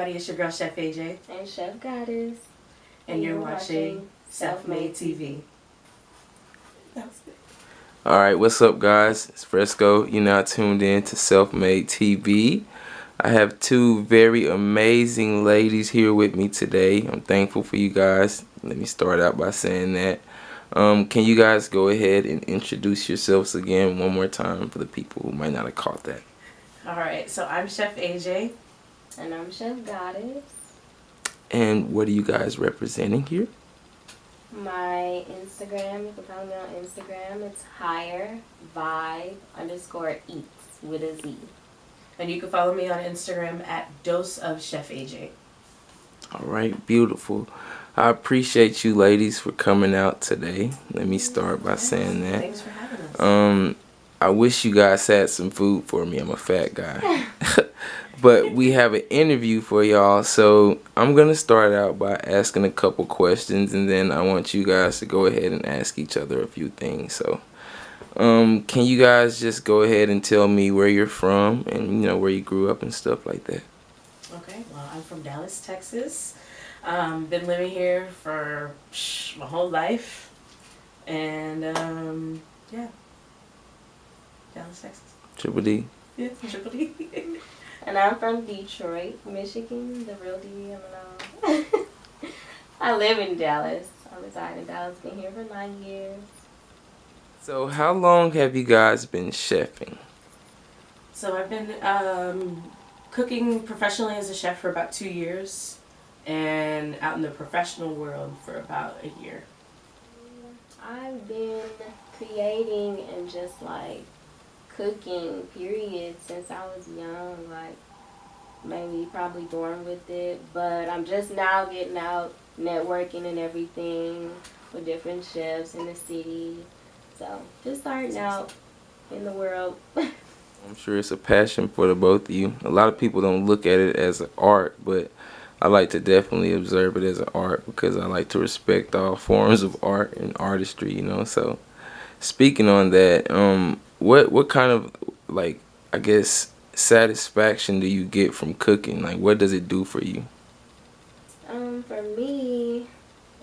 everybody, it's your girl Chef AJ. And Chef Goddess. And you're watching Self-Made TV. Alright, what's up guys? It's Fresco. You're now tuned in to Self-Made TV. I have two very amazing ladies here with me today. I'm thankful for you guys. Let me start out by saying that. Can you guys go ahead and introduce yourselves again one more time for the people who might not have caught that? Alright, so I'm Chef AJ. And I'm Chef Goddess. And what are you guys representing here? My Instagram, you can follow me on Instagram. It's higher_vibe_eats with a Z. And you can follow me on Instagram at doseofchefaj. Alright, beautiful. I appreciate you ladies for coming out today. Let me start by saying that. Thanks for having us. I wish you guys had some food for me. I'm a fat guy. But we have an interview for y'all, so I'm going to start out by asking a couple questions, and then I want you guys to go ahead and ask each other a few things. So can you guys just go ahead and tell me where you're from and, you know, where you grew up and stuff like that? Okay, well, I'm from Dallas, Texas. Been living here for my whole life. And, yeah. Dallas, Texas. Triple D? Yeah, Triple D. And I'm from Detroit, Michigan, the real DML. I live in Dallas. I reside in Dallas, been here for 9 years. So how long have you guys been chefing? So I've been cooking professionally as a chef for about 2 years. And out in the professional world for about a year. I've been creating and just like cooking, period, since I was young, like maybe probably born with it, but I'm just now getting out, networking and everything with different chefs in the city. So just starting out in the world. I'm sure it's a passion for the both of you. A lot of people don't look at it as an art, but I like to definitely observe it as an art because I like to respect all forms of art and artistry, you know. So speaking on that, what kind of, like, I guess, satisfaction do you get from cooking? Like, what does it do for you? For me,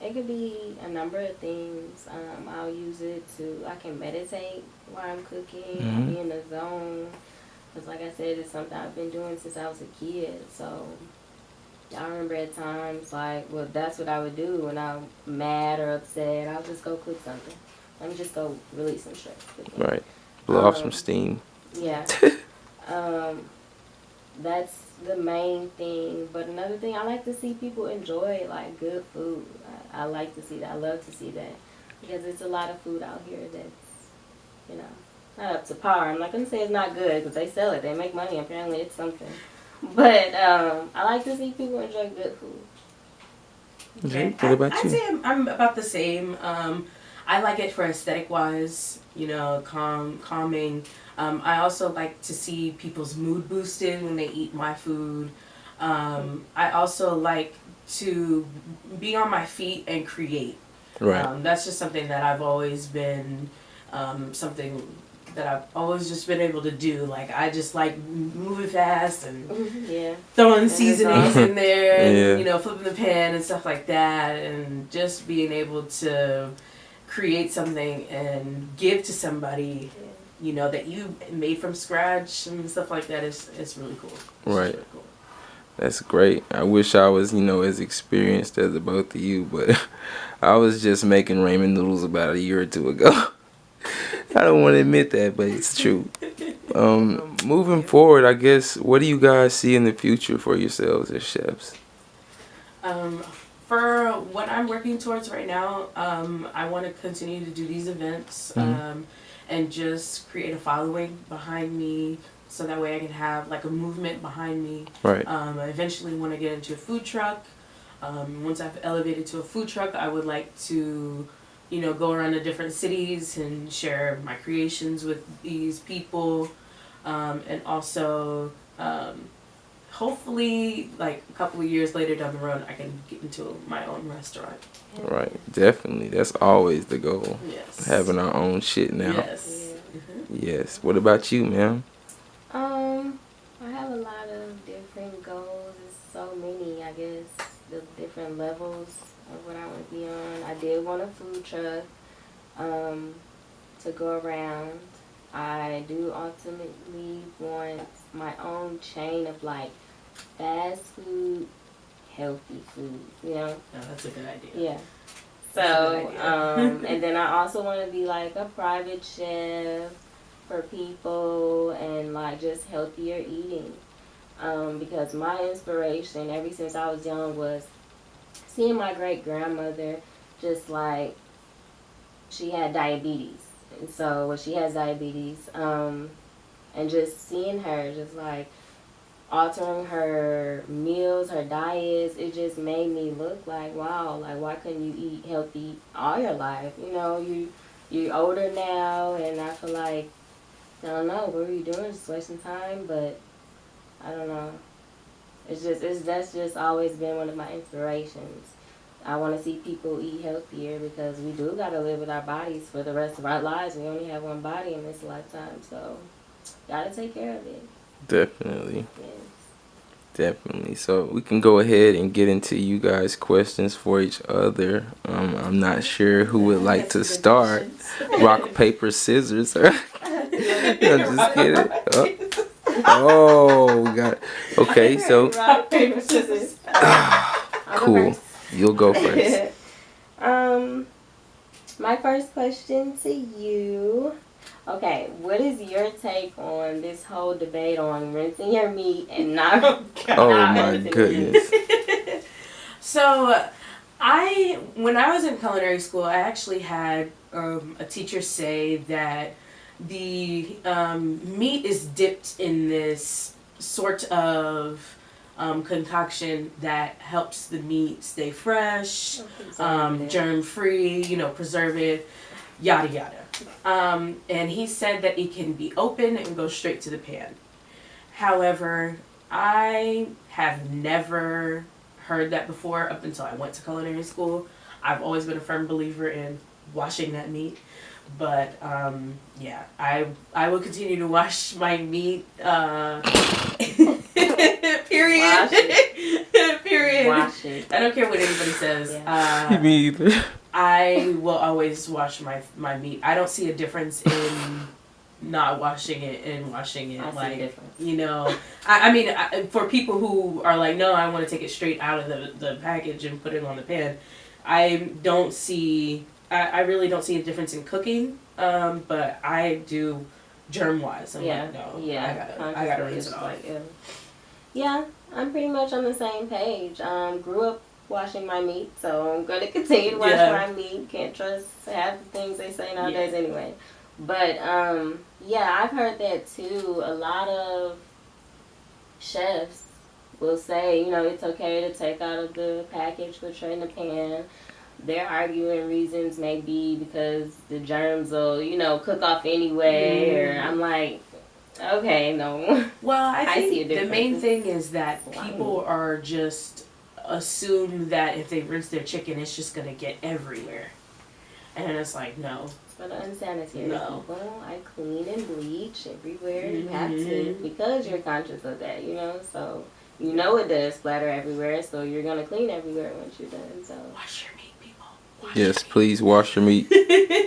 it could be a number of things. I'll use it I can meditate while I'm cooking. I'll be in the zone. Because like I said, it's something I've been doing since I was a kid. So I remember at times, like, well, that's what I would do when I'm mad or upset. I'll just go cook something. Let me just go release some stress. Right. Blow off some steam. Yeah. That's the main thing. But another thing, I like to see people enjoy, like, good food. I like to see that. I love to see that. Because there's a lot of food out here that's, you know, not up to par. I'm not going to say it's not good because they sell it. They make money. Apparently it's something. But I like to see people enjoy good food. Okay. What about you? I'd say I'm about the same. I like it for aesthetic wise, you know, calming. I also like to see people's mood boosted when they eat my food. I also like to be on my feet and create. Right. That's just something that I've always been, something that I've always just been able to do. Like, I just like moving fast and throwing seasonings in there and, you know, flipping the pan and stuff like that, and just being able to create something and give to somebody, you know, that you made from scratch and stuff like that is really cool. Right. Really cool. That's great. I wish I was, you know, as experienced as the both of you, but I was just making ramen noodles about a year or two ago. I don't want to admit that, but it's true. Moving forward, I guess, what do you guys see in the future for yourselves as chefs? For what I'm working towards right now, I want to continue to do these events and just create a following behind me so that way I can have like a movement behind me. Right. I eventually want to get into a food truck. Once I've elevated to a food truck, I would like to, you know, go around to different cities and share my creations with these people, and also hopefully like a couple of years later down the road I can get into my own restaurant. Right, definitely. That's always the goal. Yes. Having our own shit now. Yes. Yes. What about you, ma'am? I have a lot of different goals. There's so many. different levels of what I want to be on. I did want a food truck to go around. I do ultimately want my own chain of like fast food, healthy food, you know? Oh, that's a good idea. Yeah. So, and then I also want to be like a private chef for people and like just healthier eating. Because my inspiration ever since I was young was seeing my great grandmother just like she had diabetes. And so when she has diabetes, and just seeing her just like altering her meals, her diets, it just made me look like, wow, like why couldn't you eat healthy all your life? You know, you're older now, and I feel like, I don't know, what were you doing? Just wasting time, but I don't know. That's just always been one of my inspirations. I want to see people eat healthier because we do got to live with our bodies for the rest of our lives. We only have one body in this lifetime, so got to take care of it. Definitely. Yes. Definitely. So we can go ahead and get into you guys' questions for each other. I'm not sure who would like to start. Rock, paper, scissors. I'm just kidding. Oh, we got it. Okay, so. Rock, paper, scissors. Cool. You'll go first. My first question to you. Okay, what is your take on this whole debate on rinsing your meat and not? Oh my goodness. So, when I was in culinary school, I actually had a teacher say that the meat is dipped in this sort of concoction that helps the meat stay fresh, germ free, preserve it, yada yada. And he said that it can be open and go straight to the pan. However, I have never heard that before up until I went to culinary school. I've always been a firm believer in washing that meat. But yeah, I will continue to wash my meat. Period. Wash it. Period. Wash it. I don't care what anybody says. Yeah. Me either. I will always wash my meat. I don't see a difference in not washing it and washing it. I see a difference. I mean, for people who are like, no, I want to take it straight out of the package and put it on the pan. I really don't see a difference in cooking, but I do germ-wise. I gotta rinse it off. Yeah, I'm pretty much on the same page. Grew up washing my meat, so I'm going to continue to wash my meat. Can't trust half the things they say nowadays anyway. But, yeah, I've heard that too. A lot of chefs will say, it's okay to take out of the package, put straight in the pan. Their arguing reasons may be because the germs will, cook off anyway. Or I'm like, okay, no. Well, I think see a difference. The main thing is that people are just assume that if they rinse their chicken, it's just going to get everywhere. And it's like, no. For the unsanitary No. people, I clean and bleach everywhere. You have to, because you're conscious of that, So, it does splatter everywhere, so you're going to clean everywhere once you're done. So wash your meat, people. Yes, please wash your meat.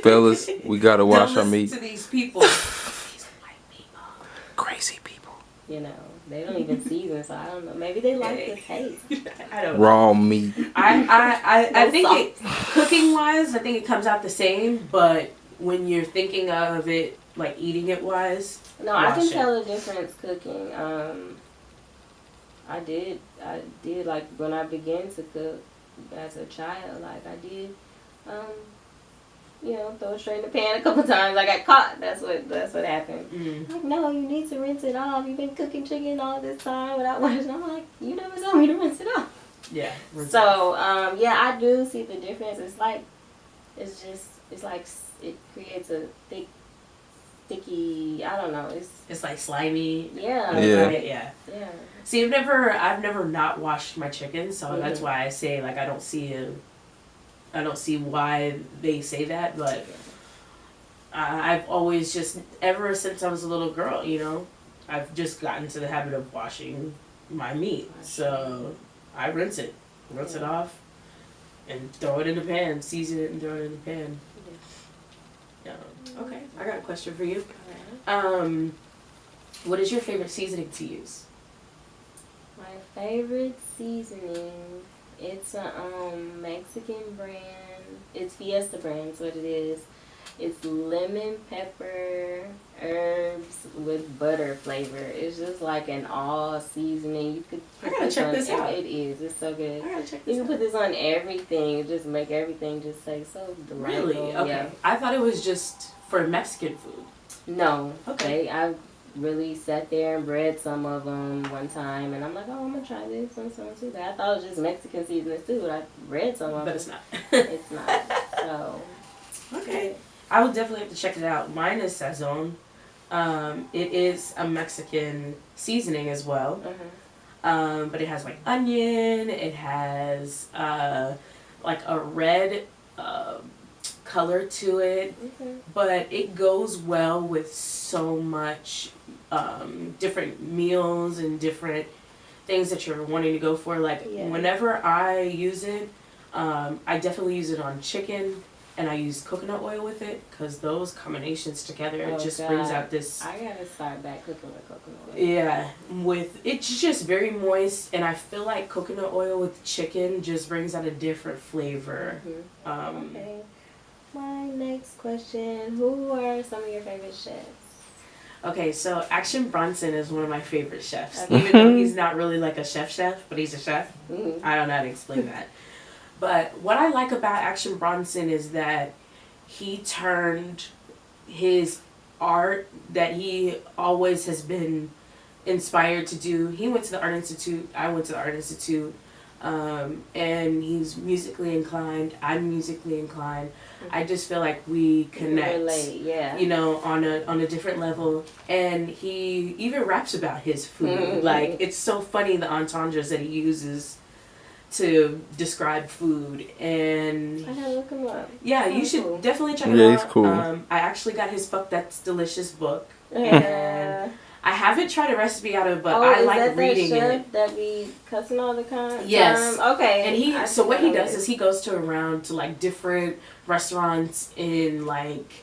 Fellas, we got to wash our meat. To these people. These white people. Crazy people. They don't even season, so I don't know. Maybe they like the taste. I don't know. Raw meat. I think cooking wise, I think it comes out the same, but when you're thinking of it, like eating it wise, no, I can tell the difference cooking. I did like when I began to cook as a child, like I did, throw it straight in the pan a couple times. I got caught. That's what happened. Like, no, you need to rinse it off. You've been cooking chicken all this time without washing. I'm like, you never told me to rinse it off. Yeah. So, yeah, I do see the difference. It's like it creates a sticky, I don't know. It's like slimy. Yeah. Yeah. See, I've never not washed my chicken, so that's why I say like I don't see why they say that, but I've always just, ever since I was a little girl, I've just gotten to the habit of washing my meat, so I rinse it. rinse it off, and throw it in the pan. Season it and throw it in the pan. Okay, I got a question for you. What is your favorite seasoning to use? My favorite seasoning, it's a Mexican brand. It's Fiesta brand, is what it is. It's lemon, pepper, herbs with butter flavor. It's just like an all seasoning. You could I gotta check this out. It is. It's so good. I gotta check this out. You can put this on everything. Just make everything just taste so delightful. Really? Okay. Yeah. I thought it was just for Mexican food. No. Okay. I really sat there and bred some of them one time, and I'm like, oh, I'm gonna try this one too. I thought it was just Mexican seasoning too, but I read some of them. But it's not. It's not. So. Okay. I would definitely have to check it out. Mine is Sazon. It is a Mexican seasoning as well. But it has like onion. It has like a red color to it. But it goes well with so much different meals and different things that you're wanting to go for. Like whenever I use it, I definitely use it on chicken. And I use coconut oil with it because those combinations together, it just brings out this. I gotta start back cooking with coconut oil. Yeah, it's just very moist, and I feel like coconut oil with chicken just brings out a different flavor. Okay. My next question: who are some of your favorite chefs? Okay, so Action Bronson is one of my favorite chefs, even though he's not really like a chef, but he's a chef. I don't know how to explain that. But what I like about Action Bronson is that he turned his art that he always has been inspired to do. He went to the Art Institute. I went to the Art Institute. And he's musically inclined. I'm musically inclined. I just feel like we connect, you know, on a different level. And he even raps about his food. Like, it's so funny the entendres that he uses to describe food. And I gotta look him up. Yeah, you should definitely check it out. Yeah, he's cool. I actually got his Fuck That's Delicious book. And I haven't tried a recipe out of it, but I like reading it. That be cussing all the time? Yes. Okay. And what he does is he goes around to like different restaurants in like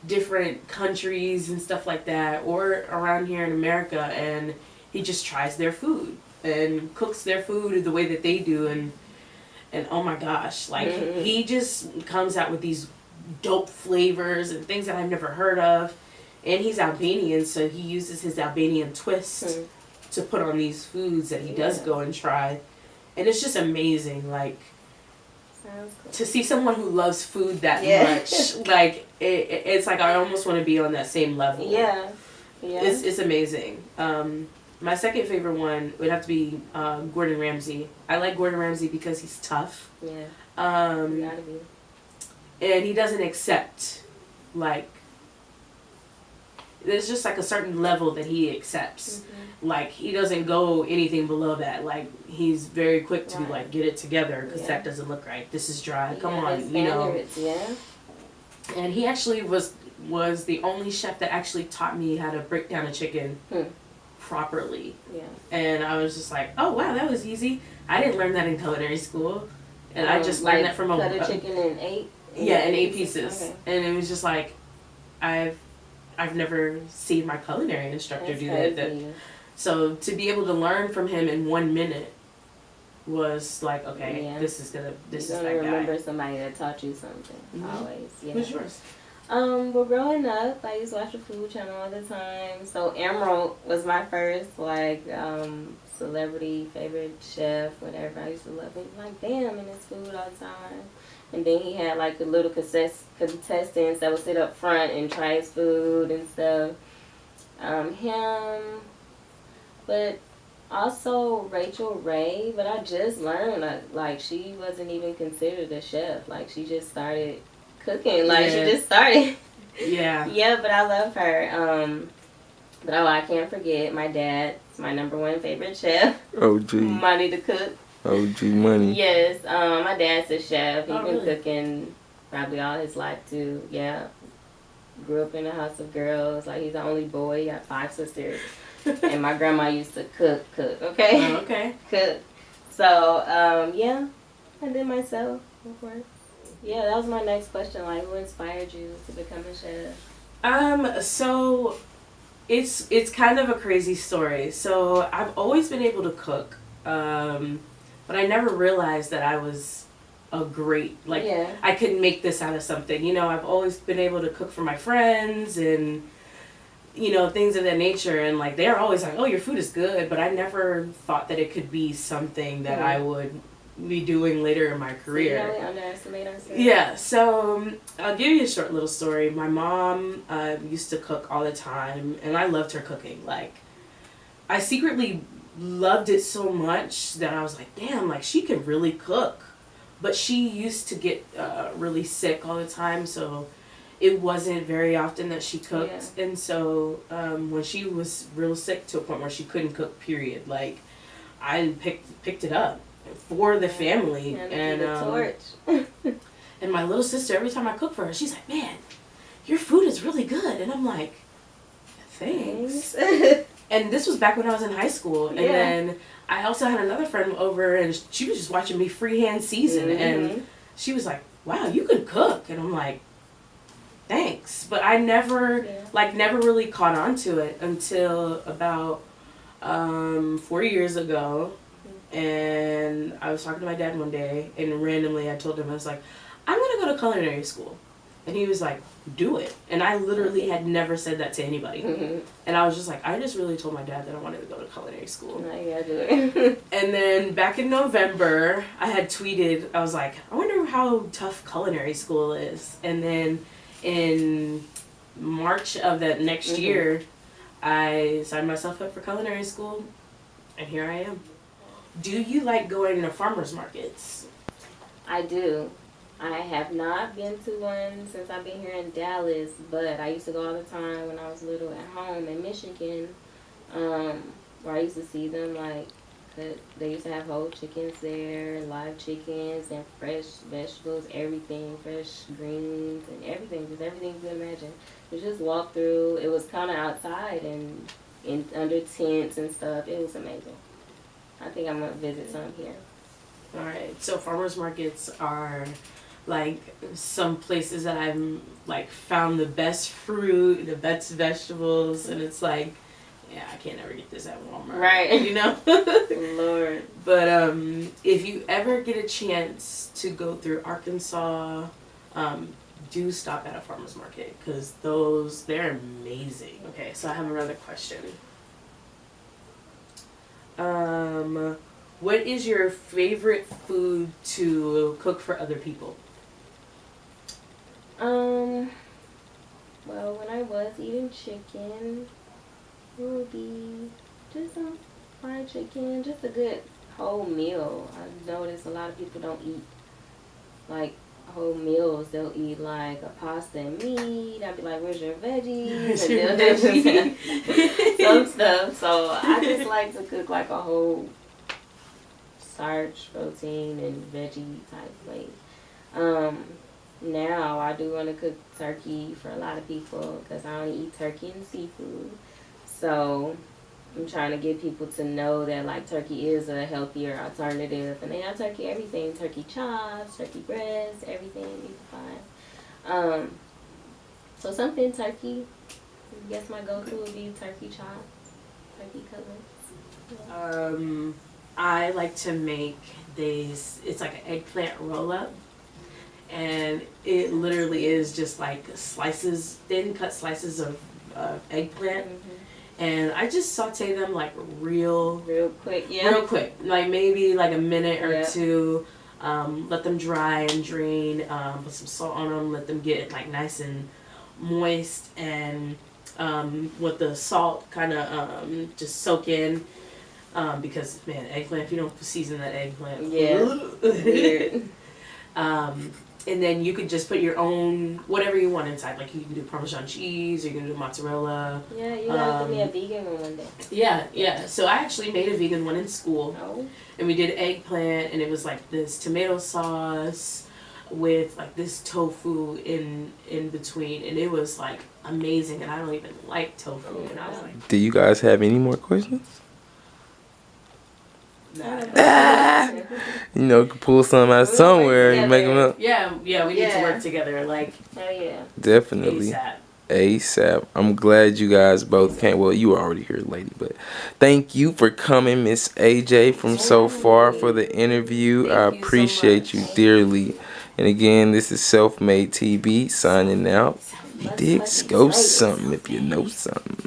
different countries and stuff like that, or around here in America, and he just tries their food and cooks their food the way that they do, and oh my gosh, like he just comes out with these dope flavors and things that I've never heard of. And he's Albanian, so he uses his Albanian twist to put on these foods that he does go and try. And it's just amazing, like, sounds cool. To see someone who loves food that much. Like, it's like I almost want to be on that same level. Yeah. It's amazing. My second favorite one would have to be Gordon Ramsay. I like Gordon Ramsay because he's tough. Yeah. Gotta be. And he doesn't accept, like, there's just like a certain level that he accepts. Like, he doesn't go anything below that. Like, he's very quick to be like, get it together because that doesn't look right. This is dry. Come on, you know. And he actually was the only chef that actually taught me how to break down a chicken properly. Yeah. And I was just like, oh wow, that was easy. I didn't learn that in culinary school, and I just learned that from cut a chicken in 8. In 8 pieces. Okay. And it was just like, I've never seen my culinary instructor do that. So to be able to learn from him in 1 minute was like, okay, this is that guy. Remember somebody that taught you something. Always. Yeah. Who's yours? Well, growing up, I used to watch the Food Channel all the time. So Emerald was my first like celebrity favorite chef. Whatever. I used to love him. Like, damn, in his food all the time. And then he had like the little contestants that would sit up front and try his food and stuff. Him, but also Rachel Ray. But I just learned like she wasn't even considered a chef. Like, she just started cooking. Like, she just started. Yeah, but I love her. But I can't forget my dad's my #1 favorite chef. OG. Money to Cook. OG Money. Yes, my dad's a chef. He's been cooking probably all his life too. Yeah. Grew up in a house of girls. Like, he's the only boy. He got 5 sisters. And my grandma used to cook, okay? Oh, okay. Cook. So, yeah. I did myself, of course. Yeah, that was my next question. Like, who inspired you to become a chef? So it's kind of a crazy story. So I've always been able to cook, but I never realized that I was a great, like, I could make this out of something. You know, I've always been able to cook for my friends and, you know, things of that nature. And, like, they're always like, oh, your food is good. But I never thought that it could be something that I would be doing later in my career. So you know, we underestimate ourselves. Yeah, so I'll give you a short little story. My mom used to cook all the time, and I loved her cooking. Like, I secretly loved it so much that I was like, damn, like, she can really cook. But she used to get really sick all the time, so it wasn't very often that she cooked. Yeah. And so when she was real sick to a point where she couldn't cook, period, like, I picked it up for the family. And and my little sister, every time I cook for her, she's like, man, your food is really good. And I'm like, thanks. And this was back when I was in high school. And then I also had another friend over, and she was just watching me freehand season. And she was like, wow, you can cook. And I'm like, thanks. But I never really caught on to it until about 4 years ago. And I was talking to my dad one day, and randomly I told him, I was like, I'm going to go to culinary school. And he was like, do it. And I literally had never said that to anybody. And I was just like, I just really told my dad that I wanted to go to culinary school. Now you gotta do it. And then back in November, I had tweeted, I was like, I wonder how tough culinary school is. And then in March of that next year, I signed myself up for culinary school, and here I am. Do you like going to farmers markets? I do. I have not been to one since I've been here in Dallas, but I used to go all the time when I was little at home in Michigan, where I used to see them, like, they used to have whole chickens there, live chickens, and fresh vegetables, everything, fresh greens, and everything, just everything you can imagine. You just walk through. It was kind of outside and under tents and stuff. It was amazing. I think I'm going to visit some here. All right. So farmers markets are like some places that I've like found the best fruit, the best vegetables, and it's like, yeah, I can't ever get this at Walmart. Right. You know? Lord. But if you ever get a chance to go through Arkansas, do stop at a farmer's market, because they're amazing. Okay, so I have another question. What is your favorite food to cook for other people? Well, when I was eating chicken, it would be just some fried chicken, just a good whole meal. I noticed a lot of people don't eat like whole meals. They'll eat like a pasta and meat. I'd be like, where's your veggies? And they'll just some stuff. So I just like to cook like a whole starch, protein, and veggie type plate. Now I do want to cook turkey for a lot of people because I only eat turkey and seafood. So I'm trying to get people to know that like turkey is a healthier alternative, and they have turkey everything, turkey chops, turkey breasts, everything you can find. So something turkey. I guess my go-to would be turkey chops, turkey cutlets. Yeah. I like to make these. It's like an eggplant roll-up, and it literally is just like slices, thin cut slices of eggplant. And I just saute them like real quick, real quick, like maybe like a minute or two. Let them dry and drain. Put some salt on them. Let them get like nice and moist, and with the salt kind of just soak in. Because man, eggplant, if you don't season that eggplant, weird. And then you could just put your own whatever you want inside. Like you can do Parmesan cheese, or you can do mozzarella. Yeah, you gotta give me a vegan one day. Yeah. So I actually made a vegan one in school. Oh. And we did eggplant, and it was like this tomato sauce with like this tofu in between, and it was like amazing. And I don't even like tofu, and I was like, do you guys have any more questions? You know, could pull something out somewhere and make them up. Yeah, we need to work together. Like, definitely. ASAP. I'm glad you guys both came. Well, you were already here, lady, but thank you for coming, Miss AJ from So Far, for the interview. I appreciate you dearly. And again, this is Self-Made TV signing out. You dig? Scope something if you know something.